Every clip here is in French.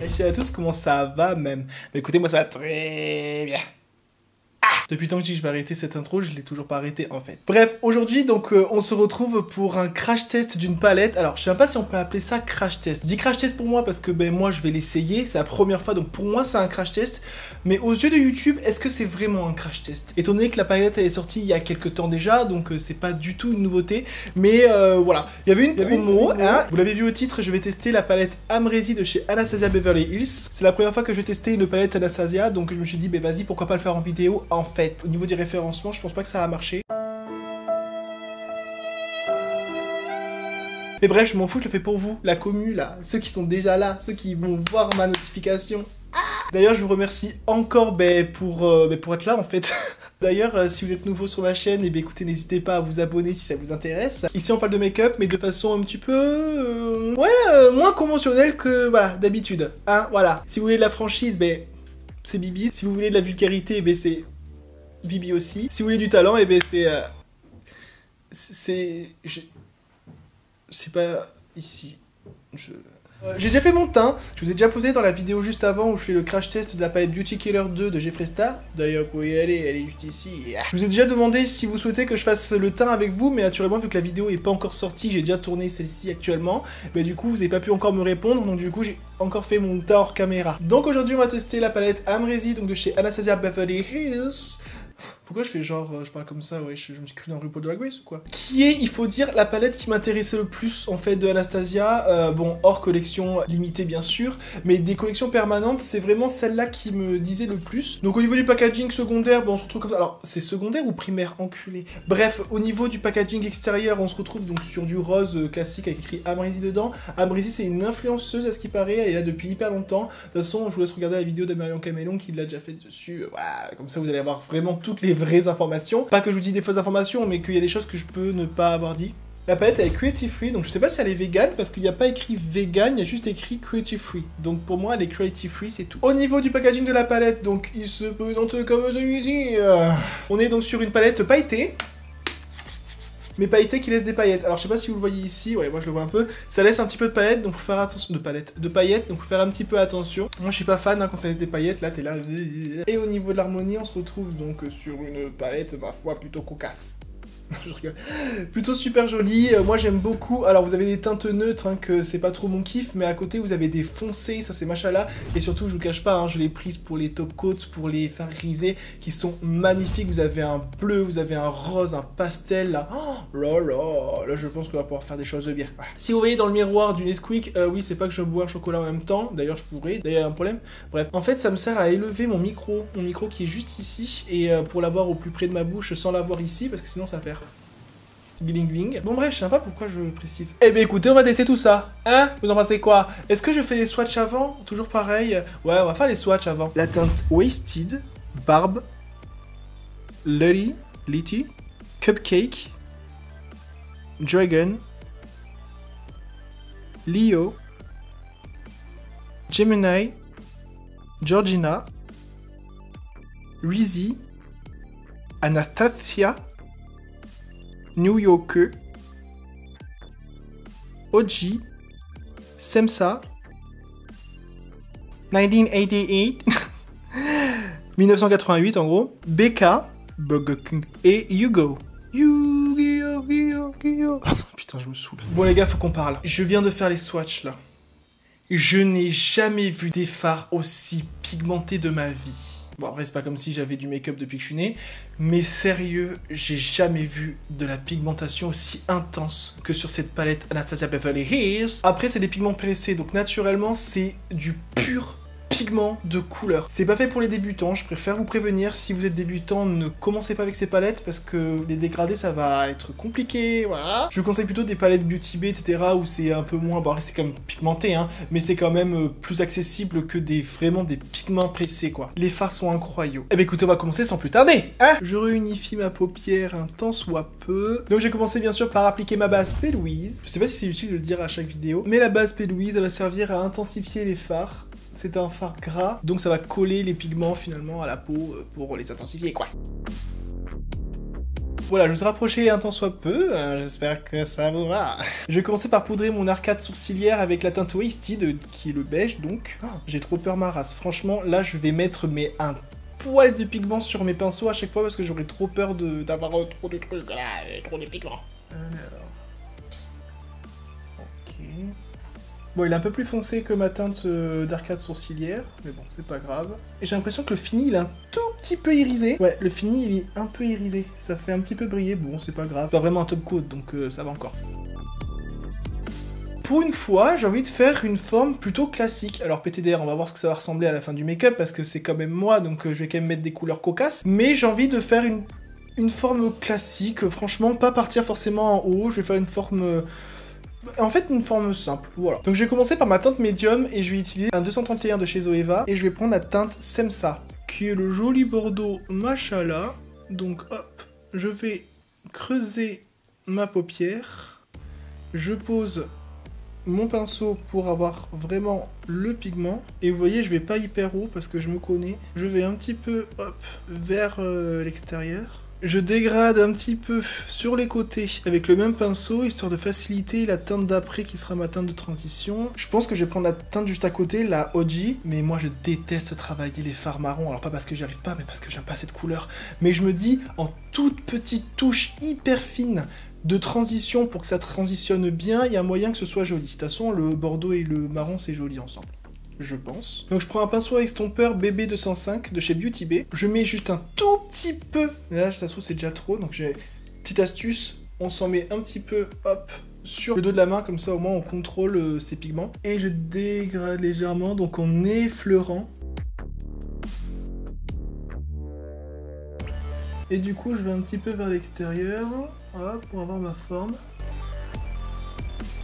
Merci à tous, comment ça va même? Mais écoutez, moi ça va très bien. Depuis tant que je dis que je vais arrêter cette intro, je l'ai toujours pas arrêté en fait. Bref, aujourd'hui donc on se retrouve pour un crash test d'une palette. Alors je sais pas si on peut appeler ça crash test. Je dis crash test pour moi parce que ben moi je vais l'essayer, c'est la première fois donc pour moi c'est un crash test. Mais aux yeux de YouTube, est-ce que c'est vraiment un crash test? Étant donné que la palette elle est sortie il y a quelques temps déjà, donc c'est pas du tout une nouveauté. Mais voilà, il y avait une promo, hein. Vous l'avez vu au titre, je vais tester la palette Amrezy de chez Anastasia Beverly Hills. C'est la première fois que je vais tester une palette Anastasia, donc je me suis dit ben vas-y pourquoi pas le faire en vidéo en fait. Au niveau du référencement, je pense pas que ça va marcher. Mais bref, je m'en fous, je le fais pour vous, la commu là, ceux qui sont déjà là, ceux qui vont voir ma notification. D'ailleurs, je vous remercie encore pour être là en fait. D'ailleurs, si vous êtes nouveau sur ma chaîne, écoutez, n'hésitez pas à vous abonner si ça vous intéresse. Ici, on parle de make-up, mais de façon un petit peu... moins conventionnelle que, voilà, d'habitude. Hein, voilà. Si vous voulez de la franchise, c'est Bibi. Si vous voulez de la vulgarité, c'est... Bibi aussi. Si vous voulez du talent, c'est pas ici. J'ai déjà fait mon teint. Je vous ai déjà posé dans la vidéo juste avant où je fais le crash test de la palette Beauty Killer 2 de Jeffree Star. D'ailleurs, vous pouvez y aller, elle est juste ici. Je vous ai déjà demandé si vous souhaitez que je fasse le teint avec vous, mais naturellement, vu que la vidéo est pas encore sortie, j'ai déjà tourné celle-ci actuellement. Mais du coup, vous n'avez pas pu encore me répondre, donc du coup, j'ai encore fait mon teint hors caméra. Donc aujourd'hui, on va tester la palette Amrezy, donc de chez Anastasia Beverly Hills. Pourquoi je fais genre, je parle comme ça, ouais, je me suis cru dans RuPaul Drag Race ou quoi? Qui est, il faut dire, la palette qui m'intéressait le plus, en fait, de Anastasia, bon, hors collection limitée, bien sûr, mais des collections permanentes, c'est vraiment celle-là qui me disait le plus. Donc, au niveau du packaging secondaire, bon, on se retrouve comme ça. Alors, c'est secondaire ou primaire? Enculé. Bref, au niveau du packaging extérieur, on se retrouve donc sur du rose classique avec écrit Amrezy dedans. Amrezy, c'est une influenceuse, à ce qui paraît, elle est là depuis hyper longtemps. De toute façon, je vous laisse regarder la vidéo de Marion Camélon qui l'a déjà fait dessus, voilà, comme ça, vous allez avoir vraiment toutes les vraies informations. Pas que je vous dis des fausses informations, mais qu'il y a des choses que je peux ne pas avoir dit. La palette elle est cruelty free, donc je sais pas si elle est vegan parce qu'il n'y a pas écrit vegan, il y a juste écrit cruelty free. Donc pour moi elle est cruelty free, c'est tout. Au niveau du packaging de la palette, donc il se présente comme celui-ci. On est donc sur une palette pailletée. Mais pailleté qui laisse des paillettes. Alors je sais pas si vous le voyez ici, ouais moi je le vois un peu. Ça laisse un petit peu de paillettes, donc faut faire attention. De paillettes, donc faut faire un petit peu attention. Moi je suis pas fan hein, quand ça laisse des paillettes, là t'es là. Et au niveau de l'harmonie, on se retrouve donc sur une palette, ma foi, plutôt cocasse. Je rigole. Plutôt super joli, moi j'aime beaucoup. Alors vous avez des teintes neutres, hein, que c'est pas trop mon kiff, mais à côté vous avez des foncés, ça c'est machallah. Et surtout je vous cache pas, hein, je l'ai prise pour les top coats, pour les fards grisés, qui sont magnifiques. Vous avez un bleu, vous avez un rose, un pastel, là. Oh là là, là je pense qu'on va pouvoir faire des choses de bien. Voilà. Si vous voyez dans le miroir du Nesquik, oui c'est pas que je bois un chocolat en même temps, d'ailleurs je pourrais, d'ailleurs un problème. Bref, en fait ça me sert à élever mon micro qui est juste ici, et pour l'avoir au plus près de ma bouche sans l'avoir ici, parce que sinon ça va faire... Gling gling. Bon bref, je sais pas pourquoi je précise. Eh bien écoutez, on va tester tout ça. Hein? Vous en pensez quoi? Est-ce que je fais les swatchs avant? Toujours pareil. Ouais, on va faire les swatchs avant. La teinte Wasted, Barbe, Litty, Cupcake, Dragon, Leo, Gemini, Georgina, Rizzy, Anastasia, New Yorker, OG, Semsa, 1988, 1988 en gros, BK, Burger King et Hugo. Putain, je me saoule. Bon les gars, faut qu'on parle. Je viens de faire les swatchs là. Je n'ai jamais vu des fards aussi pigmentés de ma vie. Bon après c'est pas comme si j'avais du make-up depuis que je suis né, mais sérieux, j'ai jamais vu de la pigmentation aussi intense que sur cette palette Anastasia Beverly Hills. Après c'est des pigments pressés, donc naturellement c'est du pur pigment de couleur. C'est pas fait pour les débutants, je préfère vous prévenir, si vous êtes débutant, ne commencez pas avec ces palettes parce que les dégradés ça va être compliqué, voilà. Je vous conseille plutôt des palettes Beauty Bay, etc. où c'est un peu moins, bon c'est quand même pigmenté, hein, mais c'est quand même plus accessible que vraiment des pigments pressés, quoi. Les fards sont incroyables. Eh bien écoutez, on va commencer sans plus tarder, hein. Je réunifie ma paupière un tant soit peu. Donc j'ai commencé bien sûr par appliquer ma base P. Louise. Je sais pas si c'est utile de le dire à chaque vidéo, mais la base P. Louise, elle va servir à intensifier les fards. C'est un fard gras, donc ça va coller les pigments finalement à la peau pour les intensifier quoi. Voilà, je me suis rapproché un tant soit peu, j'espère que ça vous va. Je vais commencer par poudrer mon arcade sourcilière avec la teinte Wasted, qui est le beige donc. Oh, j'ai trop peur ma race. Franchement, là je vais mettre un poil de pigment sur mes pinceaux à chaque fois parce que j'aurais trop peur d'avoir trop de trucs, là, trop de pigment. Alors... Ok... Bon, il est un peu plus foncé que ma teinte d'arcade sourcilière, mais bon, c'est pas grave. Et j'ai l'impression que le fini, il est un tout petit peu irisé. Ouais, le fini, il est un peu irisé. Ça fait un petit peu briller, bon, c'est pas grave. C'est pas vraiment un top coat, donc ça va encore. Pour une fois, j'ai envie de faire une forme plutôt classique. Alors PTDR, on va voir ce que ça va ressembler à la fin du make-up, parce que c'est quand même moi, donc je vais quand même mettre des couleurs cocasses. Mais j'ai envie de faire une forme classique, franchement, pas partir forcément en haut. Je vais faire une forme... En fait, une forme simple, voilà. Donc je vais commencer par ma teinte médium et je vais utiliser un 231 de chez Zoeva et je vais prendre la teinte Semsa, qui est le joli bordeaux Machala. Donc hop, je vais creuser ma paupière, je pose mon pinceau pour avoir vraiment le pigment. Et vous voyez, je vais pas hyper haut parce que je me connais. Je vais un petit peu, hop, vers l'extérieur. Je dégrade un petit peu sur les côtés avec le même pinceau, histoire de faciliter la teinte d'après qui sera ma teinte de transition. Je pense que je vais prendre la teinte juste à côté, la OG, mais moi je déteste travailler les fards marrons, alors pas parce que j'y arrive pas, mais parce que j'aime pas cette couleur. Mais je me dis, en toute petite touche hyper fine de transition pour que ça transitionne bien, il y a moyen que ce soit joli. De toute façon, le bordeaux et le marron, c'est joli ensemble. Je pense. Donc je prends un pinceau à estompeur BB205 de chez Beauty Bay. Je mets juste un tout petit peu. Là, ça se trouve, c'est déjà trop. Donc j'ai petite astuce. On s'en met un petit peu, hop, sur le dos de la main. Comme ça, au moins, on contrôle ses pigments. Et je dégrade légèrement, donc en effleurant. Et du coup, je vais un petit peu vers l'extérieur. Hop, pour avoir ma forme.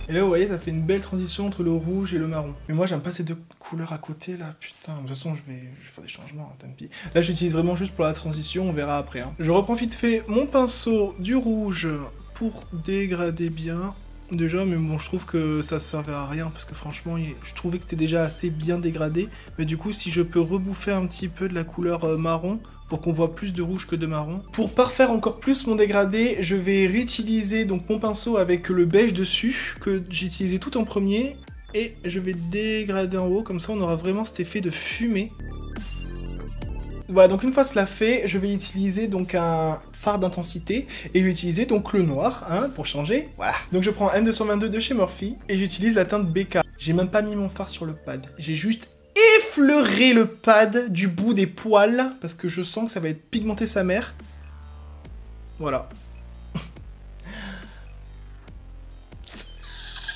Et là, vous voyez, ça fait une belle transition entre le rouge et le marron. Mais moi, j'aime pas ces deux couleurs à côté, là. Putain, de toute façon, je vais faire des changements, tant pis. Là, j'utilise vraiment juste pour la transition, on verra après. Hein. Je reprends vite fait mon pinceau du rouge pour dégrader bien. Déjà, mais bon, je trouve que ça servait à rien, parce que franchement, je trouvais que c'était déjà assez bien dégradé. Mais du coup, si je peux rebouffer un petit peu de la couleur marron, pour qu'on voit plus de rouge que de marron. Pour parfaire encore plus mon dégradé, je vais réutiliser donc mon pinceau avec le beige dessus, que j'ai utilisé tout en premier, et je vais dégrader en haut, comme ça on aura vraiment cet effet de fumée. Voilà, donc une fois cela fait, je vais utiliser donc un fard d'intensité, et je vais utiliser donc le noir, hein, pour changer, voilà. Donc je prends M222 de chez Morphe, et j'utilise la teinte BK. J'ai même pas mis mon fard sur le pad, j'ai juste effleurer le pad du bout des poils, parce que je sens que ça va être pigmenté sa mère. Voilà.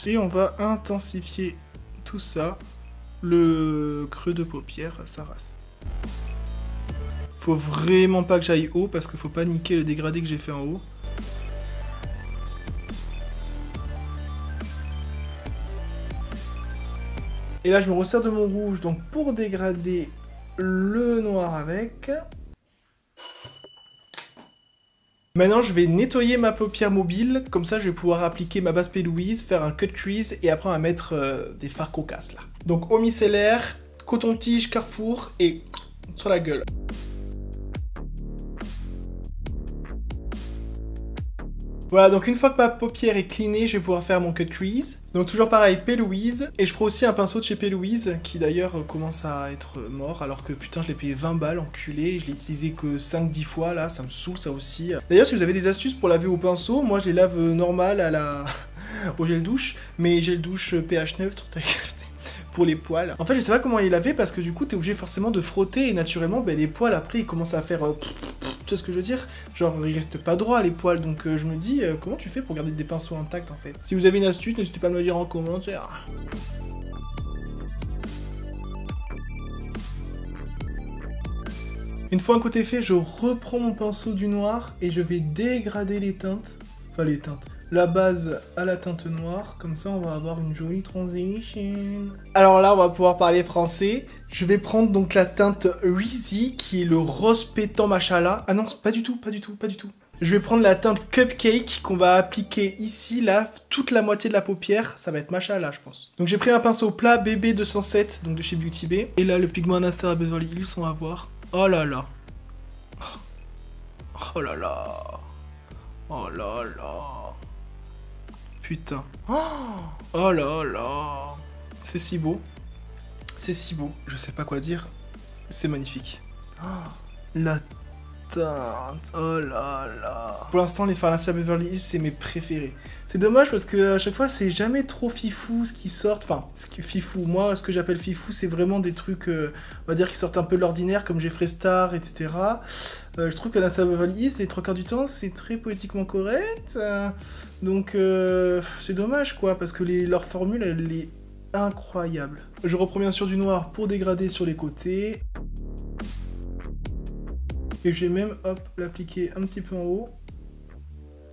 Et on va intensifier tout ça. Le creux de paupière, ça rase. Faut vraiment pas que j'aille haut, parce qu'il faut pas niquer le dégradé que j'ai fait en haut. Et là, je me resserre de mon rouge donc pour dégrader le noir avec. Maintenant, je vais nettoyer ma paupière mobile. Comme ça, je vais pouvoir appliquer ma base P. Louise, faire un cut crease et après, on va mettre des fards cocasses là. Donc, eau micellaire, coton-tige, Carrefour et sur la gueule. Voilà, donc une fois que ma paupière est cleanée, je vais pouvoir faire mon cut crease. Donc toujours pareil, P. Louise. Et je prends aussi un pinceau de chez P. Louise, qui d'ailleurs commence à être mort, alors que putain, je l'ai payé 20 balles, enculé. Je l'ai utilisé que 5-10 fois, là, ça me saoule, ça aussi. D'ailleurs, si vous avez des astuces pour laver au pinceau, moi je les lave normal à la... au gel douche, mais gel douche pH neutre, pour les poils. En fait, je sais pas comment les laver, parce que du coup, t'es obligé forcément de frotter, et naturellement, ben, les poils, après, ils commencent à faire... tu sais ce que je veux dire? Genre, ils restent pas droits, les poils, donc je me dis, comment tu fais pour garder des pinceaux intacts, en fait? Si vous avez une astuce, n'hésitez pas à me le dire en commentaire. Une fois un côté fait, je reprends mon pinceau du noir, et je vais dégrader les teintes. Enfin, les teintes. La base à la teinte noire, comme ça on va avoir une jolie transition. Alors là on va pouvoir parler français. Je vais prendre donc la teinte Reezy qui est le rose pétant machala. Ah non, pas du tout, pas du tout, pas du tout. Je vais prendre la teinte Cupcake qu'on va appliquer ici, là, toute la moitié de la paupière. Ça va être machala je pense. Donc j'ai pris un pinceau plat BB207, donc de chez Beauty Bay. Et là le pigment Anastasia à Beverly Hills, on va voir. Oh là là. Oh là là. Oh là là. Putain. Oh là là. C'est si beau. C'est si beau. Je sais pas quoi dire. C'est magnifique. La teinte. Oh là là. Pour l'instant, les Pharmacia Beverly Hills, c'est mes préférés. C'est dommage parce que à chaque fois, c'est jamais trop fifou ce qui sort. Enfin, ce qui fifou. Moi, ce que j'appelle fifou, c'est vraiment des trucs, on va dire, qui sortent un peu de l'ordinaire, comme Jeffree Star, etc. Je trouve que la Beverly Hills, les 3/4 du temps, c'est très politiquement correct. Donc, c'est dommage, quoi, parce que leur formule, elle est incroyable. Je reprends bien sûr du noir pour dégrader sur les côtés. Et je vais même, hop, l'appliquer un petit peu en haut.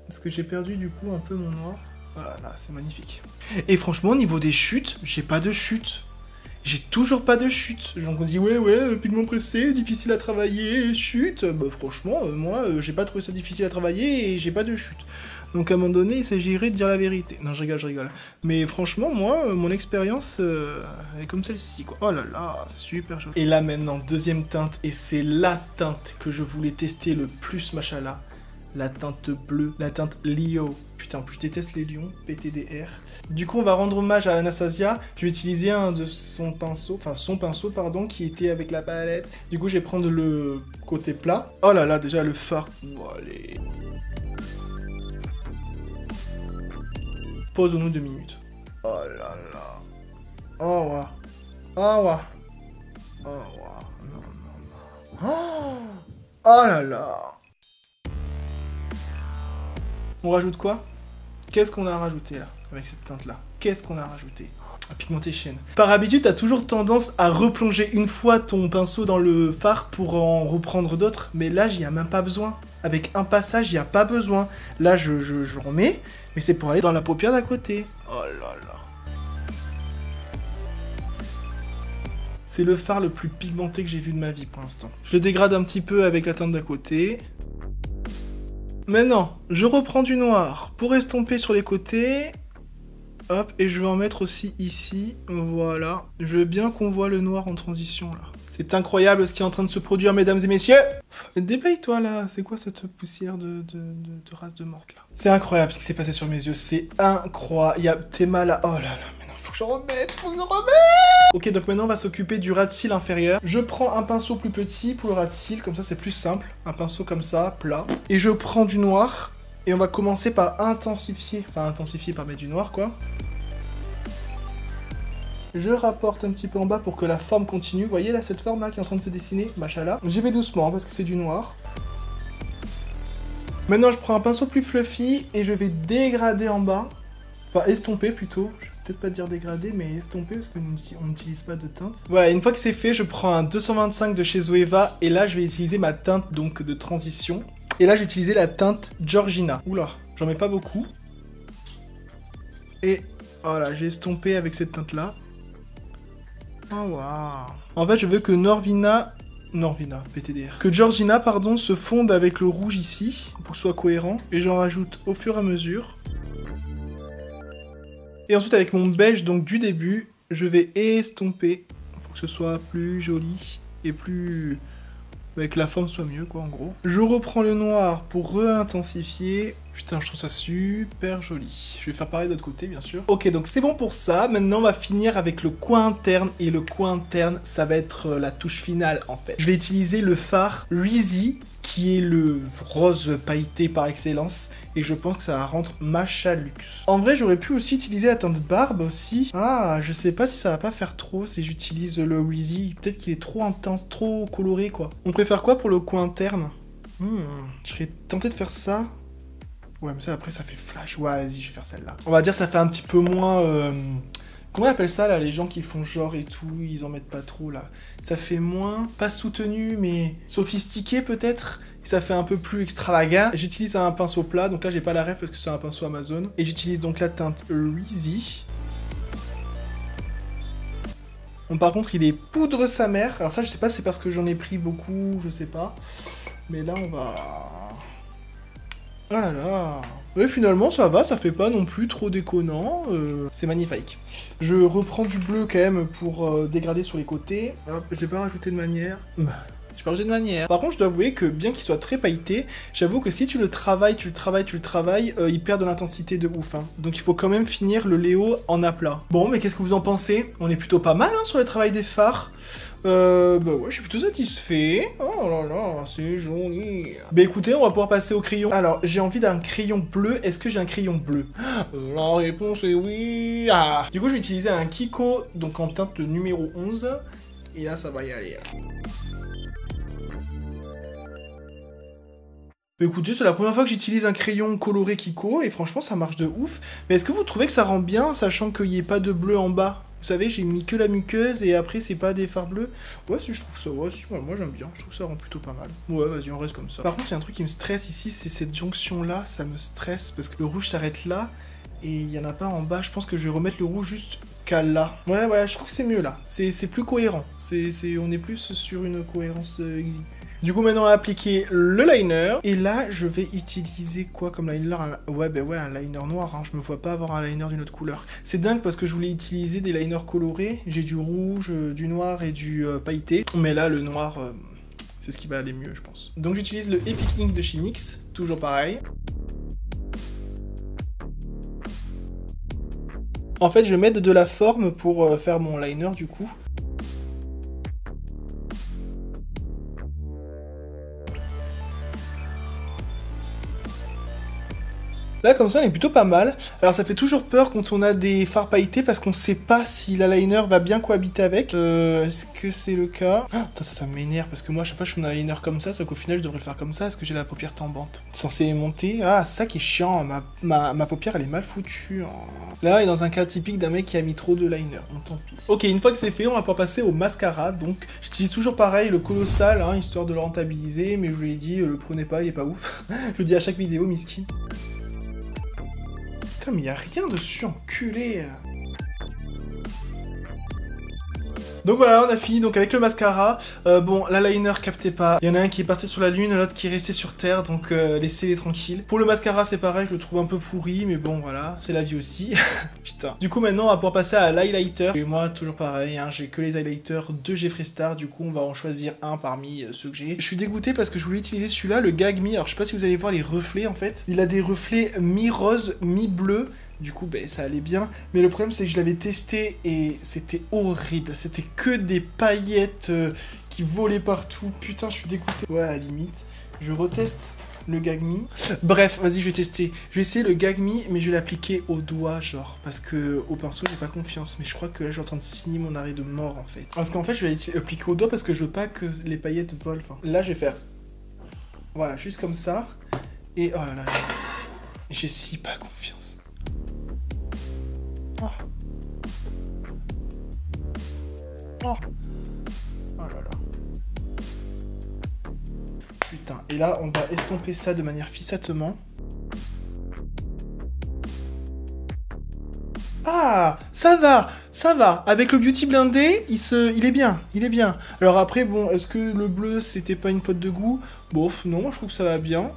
Parce que j'ai perdu du coup un peu mon noir. Voilà, là, c'est magnifique. Et franchement, au niveau des chutes, j'ai pas de chute. J'ai toujours pas de chute. Donc on dit, ouais, pigment pressé, difficile à travailler, chute. Bah franchement, moi, j'ai pas trouvé ça difficile à travailler et j'ai pas de chute. Donc à un moment donné, il s'agirait de dire la vérité. Non, je rigole. Mais franchement, moi, mon expérience est comme celle-ci, quoi. Oh là là, c'est super joli. Et là maintenant, deuxième teinte, et c'est la teinte que je voulais tester le plus, machallah. La teinte bleue, la teinte Leo. Putain, je déteste les lions, PTDR. Du coup, on va rendre hommage à Anastasia. Je vais utiliser un de son pinceau, pardon, qui était avec la palette. Du coup, je vais prendre le côté plat. Oh là là, déjà le fard. Bon, allez. Pause-nous 2 minutes. Oh là là. Oh ouais. Oh ouais. Oh ouais. Non. Oh là là. On rajoute quoi? Qu'est-ce qu'on a rajouté là, avec cette teinte-là? Qu'est-ce qu'on a rajouté? La pigmentation. Par habitude, t'as toujours tendance à replonger une fois ton pinceau dans le fard pour en reprendre d'autres, mais là, j'y ai même pas besoin. Avec un passage, il n'y a pas besoin. Là, je remets, mais c'est pour aller dans la paupière d'à côté. Oh là là. C'est le fard le plus pigmenté que j'ai vu de ma vie pour l'instant. Je le dégrade un petit peu avec la teinte d'à côté. Maintenant, je reprends du noir pour estomper sur les côtés. Hop, et je vais en mettre aussi ici. Voilà. Je veux bien qu'on voit le noir en transition, là. C'est incroyable ce qui est en train de se produire, mesdames et messieurs. Déblaye-toi, là. C'est quoi cette poussière de race de morte, là? C'est incroyable ce qui s'est passé sur mes yeux. C'est incroyable. T'es mal. Oh là là, maintenant, faut que je remette. Ok, donc maintenant, on va s'occuper du ras de cils inférieur. Je prends un pinceau plus petit pour le ras de cils. Comme ça, c'est plus simple. Un pinceau comme ça, plat. Et je prends du noir. Et on va commencer par intensifier. Enfin, intensifier par mettre du noir, quoi. Je rapporte un petit peu en bas pour que la forme continue. Vous voyez là, cette forme-là qui est en train de se dessiner, machallah. J'y vais doucement parce que c'est du noir. Maintenant, je prends un pinceau plus fluffy et je vais dégrader en bas. Enfin, estomper plutôt. Je vais peut-être pas dire dégrader, mais estomper parce qu'on n'utilise pas de teinte. Voilà, une fois que c'est fait, je prends un 225 de chez Zoeva et là, je vais utiliser ma teinte donc de transition. Et là, j'ai utilisé la teinte Georgina. Oula, j'en mets pas beaucoup. Et voilà, j'ai estompé avec cette teinte-là. Oh waouh. En fait, je veux que Norvina, PTDR. Que Georgina, pardon, se fonde avec le rouge ici, pour que ce soit cohérent. Et j'en rajoute au fur et à mesure. Et ensuite, avec mon beige, donc du début, je vais estomper pour que ce soit plus joli et plus... avec que la forme soit mieux, quoi, en gros. Je reprends le noir pour re-intensifier. Putain, je trouve ça super joli. Je vais faire pareil de l'autre côté, bien sûr. Ok, donc c'est bon pour ça. Maintenant, on va finir avec le coin interne. Et le coin interne, ça va être la touche finale, en fait. Je vais utiliser le fard Reezy, qui est le rose pailleté par excellence. Et je pense que ça va rendre machalux. En vrai, j'aurais pu aussi utiliser la teinte barbe aussi. Ah, je sais pas si ça va pas faire trop si j'utilise le Reezy. Peut-être qu'il est trop intense, trop coloré, quoi. On préfère quoi pour le coin interne? Je serais tenté de faire ça. Ouais, mais ça, après, ça fait flash. Ouais, vas-y, je vais faire celle-là. On va dire ça fait un petit peu moins... Comment on appelle ça, là, les gens qui font genre et tout, ils en mettent pas trop, là. Ça fait moins... Pas soutenu, mais sophistiqué, peut-être. Ça fait un peu plus extravagant. J'utilise un pinceau plat, donc là, j'ai pas la ref parce que c'est un pinceau Amazon. Et j'utilise donc la teinte Reezy. Bon, par contre, il est poudre sa mère. Alors ça, je sais pas, c'est parce que j'en ai pris beaucoup, je sais pas. Mais là, on va... Ah là là. Et finalement, ça va, ça fait pas non plus trop déconnant. C'est magnifique. Je reprends du bleu quand même pour dégrader sur les côtés. Hop, je l'ai pas rajouté de manière. j'ai pas changé de manière. Par contre, je dois avouer que bien qu'il soit très pailleté, j'avoue que si tu le travailles, il perd de l'intensité de ouf. Hein. Donc il faut quand même finir le Léo en aplat. Bon, mais qu'est-ce que vous en pensez? On est plutôt pas mal hein, sur le travail des fards. Bah ouais, je suis plutôt satisfait. Oh là là, c'est joli. Bah écoutez, on va pouvoir passer au crayon. Alors, j'ai envie d'un crayon bleu. Est-ce que j'ai un crayon bleu? La réponse est oui. Ah. Du coup, je vais utiliser un Kiko, donc en teinte numéro 11. Et là, ça va y aller. Bah écoutez, c'est la première fois que j'utilise un crayon coloré Kiko, et franchement, ça marche de ouf. Mais est-ce que vous trouvez que ça rend bien, sachant qu'il n'y ait pas de bleu en bas? Vous savez, j'ai mis que la muqueuse et après c'est pas des fards bleus. Ouais, si je trouve ça, ouais, si, moi j'aime bien, je trouve ça rend plutôt pas mal. Ouais, vas-y, on reste comme ça. Par contre, il y a un truc qui me stresse ici, c'est cette jonction-là, ça me stresse parce que le rouge s'arrête là et il y en a pas en bas. Je pense que je vais remettre le rouge juste qu'à là. Ouais, voilà, je trouve que c'est mieux là. C'est plus cohérent. On est plus sur une cohérence exiguë. Du coup, maintenant, on va appliquer le liner. Et là, je vais utiliser quoi comme liner? Ouais, bah ouais, un liner noir. Hein. Je me vois pas avoir un liner d'une autre couleur. C'est dingue parce que je voulais utiliser des liners colorés. J'ai du rouge, du noir et du pailleté. Mais là, le noir, c'est ce qui va aller mieux, je pense. Donc, j'utilise le Epic Ink de chez NYX. Toujours pareil. En fait, je vais mettre de la forme pour faire mon liner, du coup. Là, comme ça, on est plutôt pas mal. Alors, ça fait toujours peur quand on a des fards pailletés parce qu'on sait pas si la liner va bien cohabiter avec. Est-ce que c'est le cas? Ça m'énerve parce que moi, à chaque fois, je fais un liner comme ça, sauf qu'au final, je devrais le faire comme ça parce que j'ai la paupière tombante. Censé monter. Ah, c'est ça qui est chiant. Ma paupière, elle est mal foutue. Là, il est dans un cas typique d'un mec qui a mis trop de liner. Bon, tant pis. Ok, une fois que c'est fait, on va pouvoir passer au mascara. Donc, j'utilise toujours pareil, le colossal, hein, histoire de le rentabiliser. Mais je vous l'ai dit, le prenez pas, il est pas ouf. Je le dis à chaque vidéo, miskin. Putain, mais y a rien dessus, enculé. Donc voilà, on a fini donc avec le mascara. Bon, la liner captait pas. Il y en a un qui est parti sur la lune, l'autre qui est resté sur terre, donc laissez-les tranquilles. Pour le mascara, c'est pareil, je le trouve un peu pourri, mais bon, voilà, c'est la vie aussi. Putain. Du coup, maintenant, on va pouvoir passer à l'highlighter. Et moi, toujours pareil, hein, j'ai que les highlighters de Jeffree Star, du coup, on va en choisir un parmi ceux que j'ai. Je suis dégoûté parce que je voulais utiliser celui-là, le Gag Me. Alors, je sais pas si vous allez voir les reflets, en fait. Il a des reflets mi-rose, mi-bleu. Du coup, ben, ça allait bien. Mais le problème, c'est que je l'avais testé et c'était horrible. C'était que des paillettes qui volaient partout. Putain, je suis dégoûté. Ouais, à la limite, je reteste le Gag Me. Bref, vas-y, je vais tester. Je vais essayer le Gag Me, mais je vais l'appliquer au doigt, genre. Parce que au pinceau, j'ai pas confiance. Mais je crois que là, je suis en train de signer mon arrêt de mort, en fait. Parce qu'en fait, je vais l'appliquer au doigt parce que je veux pas que les paillettes volent. Enfin, là, je vais faire... Voilà, juste comme ça. Et oh là là, j'ai si pas confiance. Oh. Oh. Oh là là. Putain, et là on va estomper ça de manière fissattement. Ah, ça va. Avec le Beauty Blindé, il est bien. Alors après, bon, est-ce que le bleu, c'était pas une faute de goût? Bof, non, je trouve que ça va bien.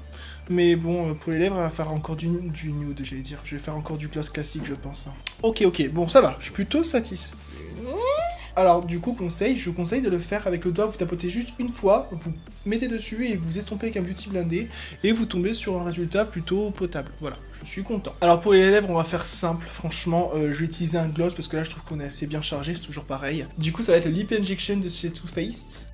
Mais bon, pour les lèvres, on va faire encore du nude, j'allais dire. Je vais faire encore du gloss classique, je pense. Ok, bon, ça va. Je suis plutôt satisfait. Alors, du coup, je vous conseille de le faire avec le doigt. Vous tapotez juste une fois, vous mettez dessus et vous estompez avec un Beauty Blindé. Et vous tombez sur un résultat plutôt potable. Voilà, je suis content. Alors, pour les lèvres, on va faire simple. Franchement, je vais utiliser un gloss parce que là, je trouve qu'on est assez bien chargé. C'est toujours pareil. Du coup, ça va être le Lip Injection de chez Too Faced.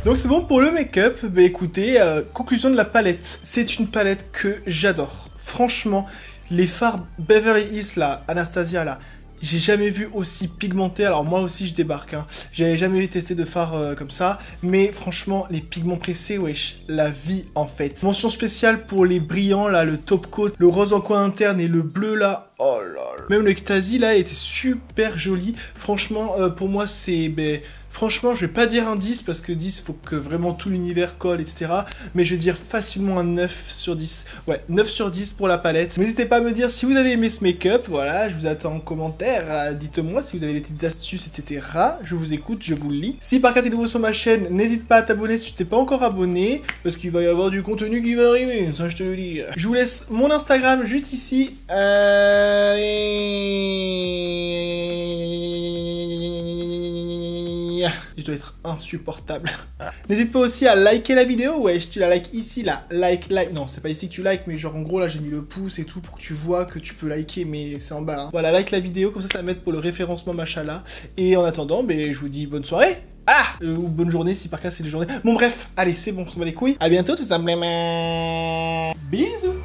Donc c'est bon pour le make-up. Bah écoutez, conclusion de la palette. C'est une palette que j'adore. Franchement, les fards Beverly Hills là, Anastasia là, j'ai jamais vu aussi pigmenté. Alors moi aussi je débarque, hein. J'avais jamais testé de fard comme ça. Mais franchement, les pigments pressés, wesh, la vie en fait. Mention spéciale pour les brillants là, le top coat, le rose en coin interne et le bleu là. Oh là là. Même le Ecstasy là était super joli. Franchement, pour moi c'est... Franchement, je vais pas dire un 10 parce que 10, faut que vraiment tout l'univers colle, etc. Mais je vais dire facilement un 9 sur 10. Ouais, 9 sur 10 pour la palette. N'hésitez pas à me dire si vous avez aimé ce make-up. Voilà, je vous attends en commentaire. Dites-moi si vous avez des petites astuces, etc. Je vous écoute, je vous lis. Si par contre t'es nouveau sur ma chaîne, n'hésite pas à t'abonner si tu t'es pas encore abonné. Parce qu'il va y avoir du contenu qui va arriver, ça je te le dis. Je vous laisse mon Instagram juste ici. Je dois être insupportable. N'hésite pas aussi à liker la vidéo. Ouais, tu la likes ici, là. Like. Non, c'est pas ici que tu likes, mais genre en gros, là, j'ai mis le pouce et tout pour que tu vois que tu peux liker, mais c'est en bas. Hein. Voilà, like la vidéo, comme ça m'aide pour le référencement, machallah. Et en attendant, je vous dis bonne soirée. Ou bonne journée si par cas c'est les journées. Bon, bref, allez, c'est bon, on va les couilles. À bientôt, tout simplement. Bisous.